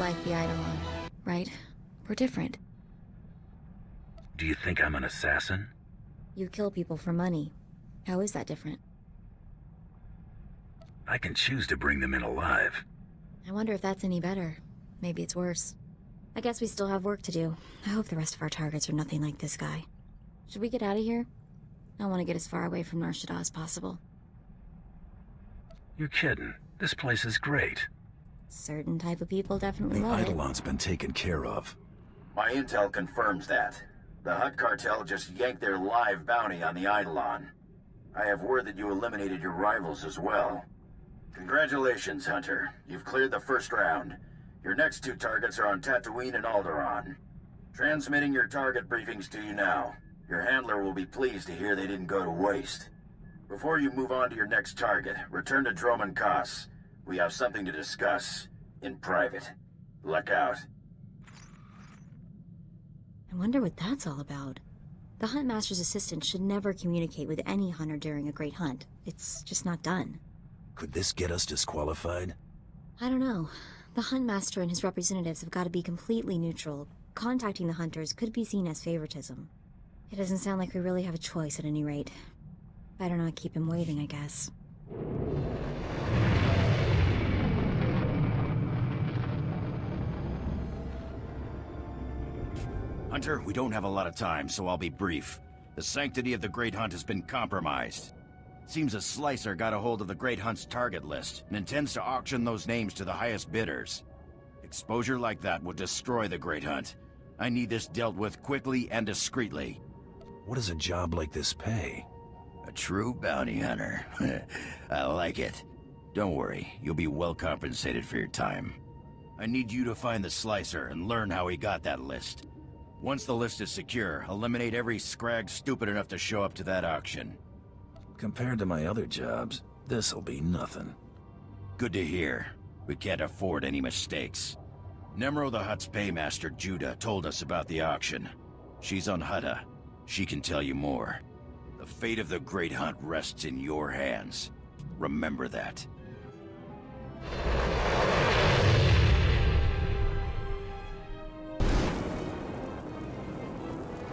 like the Eidolon, right? We're different. Do you think I'm an assassin? You kill people for money. How is that different? I can choose to bring them in alive. I wonder if that's any better. Maybe it's worse. I guess we still have work to do. I hope the rest of our targets are nothing like this guy. Should we get out of here? I want to get as far away from Nar Shaddaa as possible. You're kidding. This place is great. Certain type of people definitely The love it. Eidolon's been taken care of. My intel confirms that. The Hutt cartel just yanked their live bounty on the Eidolon. I have word that you eliminated your rivals as well. Congratulations, Hunter. You've cleared the first round. Your next two targets are on Tatooine and Alderaan. Transmitting your target briefings to you now. Your handler will be pleased to hear they didn't go to waste. Before you move on to your next target, return to Dromund Kaas. We have something to discuss. In private. Luck out. I wonder what that's all about. The Huntmaster's assistant should never communicate with any hunter during a great hunt. It's just not done. Could this get us disqualified? I don't know. The Huntmaster and his representatives have got to be completely neutral. Contacting the hunters could be seen as favoritism. It doesn't sound like we really have a choice at any rate. Better not keep him waiting, I guess. Hunter, we don't have a lot of time, so I'll be brief. The sanctity of the Great Hunt has been compromised. Seems a slicer got a hold of the Great Hunt's target list and intends to auction those names to the highest bidders. Exposure like that would destroy the Great Hunt. I need this dealt with quickly and discreetly. What does a job like this pay? A true bounty hunter. I like it. Don't worry, you'll be well compensated for your time. I need you to find the slicer and learn how he got that list. Once the list is secure, eliminate every scrag stupid enough to show up to that auction. Compared to my other jobs, this'll be nothing. Good to hear. We can't afford any mistakes. Nemro the Hutt's paymaster, Judah, told us about the auction. She's on Hutta. She can tell you more. The fate of the Great Hunt rests in your hands. Remember that.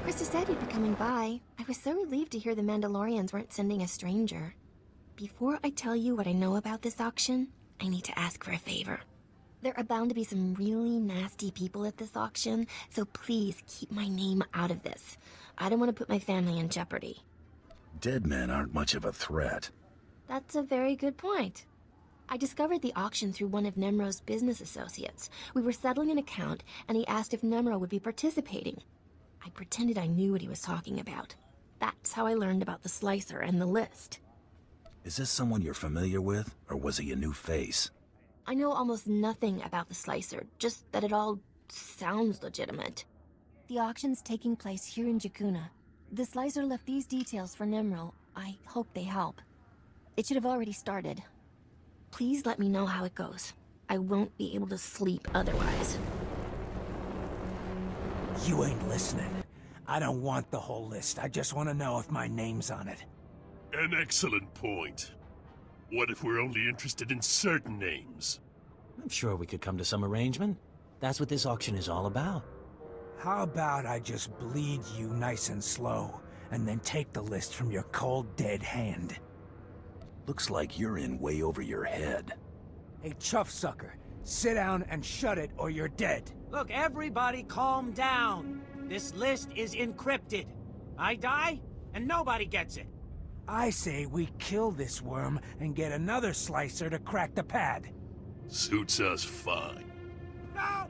Krista said you'd be coming by. I was so relieved to hear the Mandalorians weren't sending a stranger. Before I tell you what I know about this auction, I need to ask for a favor. There are bound to be some really nasty people at this auction, so please keep my name out of this. I don't want to put my family in jeopardy. Dead men aren't much of a threat. That's a very good point. I discovered the auction through one of Nemro's business associates. We were settling an account, and he asked if Nemro would be participating. I pretended I knew what he was talking about. That's how I learned about the slicer and the list. Is this someone you're familiar with, or was he a new face? I know almost nothing about the slicer, just that it all sounds legitimate. The auction's taking place here in Jakuna. The slicer left these details for Nemro. I hope they help. It should have already started. Please let me know how it goes. I won't be able to sleep otherwise. You ain't listening. I don't want the whole list. I just want to know if my name's on it. An excellent point. What if we're only interested in certain names? I'm sure we could come to some arrangement. That's what this auction is all about. How about I just bleed you nice and slow, and then take the list from your cold, dead hand? Looks like you're in way over your head. Hey, chuff sucker, sit down and shut it or you're dead. Look, everybody calm down. This list is encrypted. I die, and nobody gets it. I say we kill this worm and get another slicer to crack the pad. Suits us fine. No!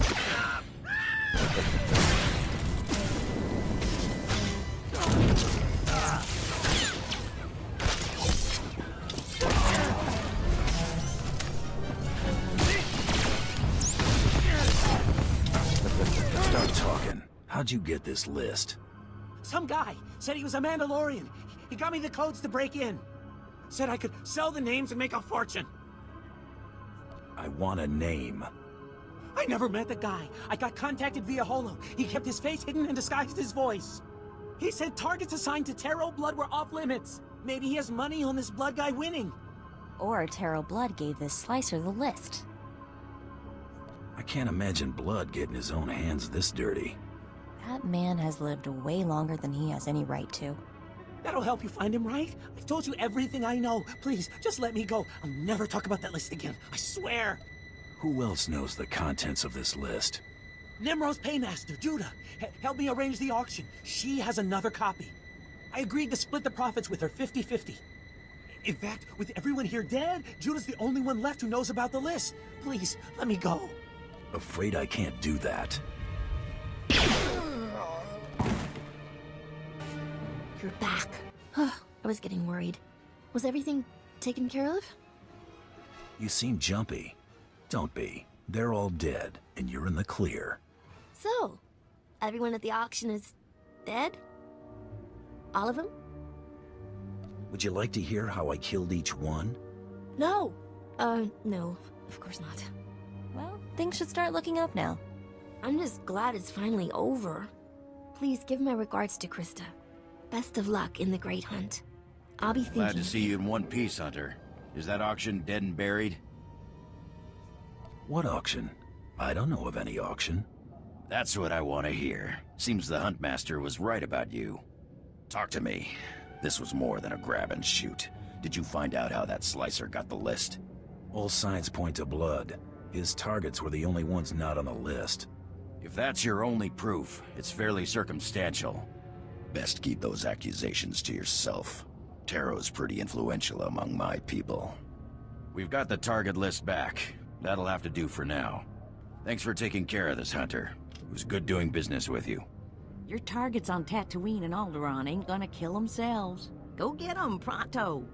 Start talking. How'd you get this list? Some guy said he was a Mandalorian. He got me the codes to break in. Said I could sell the names and make a fortune. I want a name. I never met the guy. I got contacted via Holo. He kept his face hidden and disguised his voice. He said targets assigned to Taro Blood were off limits. Maybe he has money on this Blood guy winning. Or Taro Blood gave this slicer the list. I can't imagine Blood getting his own hands this dirty. That man has lived way longer than he has any right to. That'll help you find him, right? I've told you everything I know. Please, just let me go. I'll never talk about that list again. I swear. Who else knows the contents of this list? Nimro's paymaster, Judah. Help me arrange the auction. She has another copy. I agreed to split the profits with her 50-50. In fact, with everyone here dead, Judah's the only one left who knows about the list. Please, let me go. Afraid I can't do that. You're back. I was getting worried. Was everything taken care of? You seem jumpy. Don't be. They're all dead, and you're in the clear. So, everyone at the auction is dead? All of them? Would you like to hear how I killed each one? No. No. Of course not. Well, things should start looking up now. I'm just glad it's finally over. Please give my regards to Krista. Best of luck in the Great Hunt. I'll be thinking... Glad to see you in one piece, Hunter. Is that auction dead and buried? What auction? I don't know of any auction. That's what I want to hear. Seems the Huntmaster was right about you. Talk to me. This was more than a grab and shoot. Did you find out how that Slicer got the list? All signs point to Blood. His targets were the only ones not on the list. If that's your only proof, it's fairly circumstantial. Best keep those accusations to yourself. Taro's pretty influential among my people. We've got the target list back. That'll have to do for now. Thanks for taking care of this, Hunter. It was good doing business with you. Your targets on Tatooine and Alderaan ain't gonna kill themselves. Go get 'em, pronto!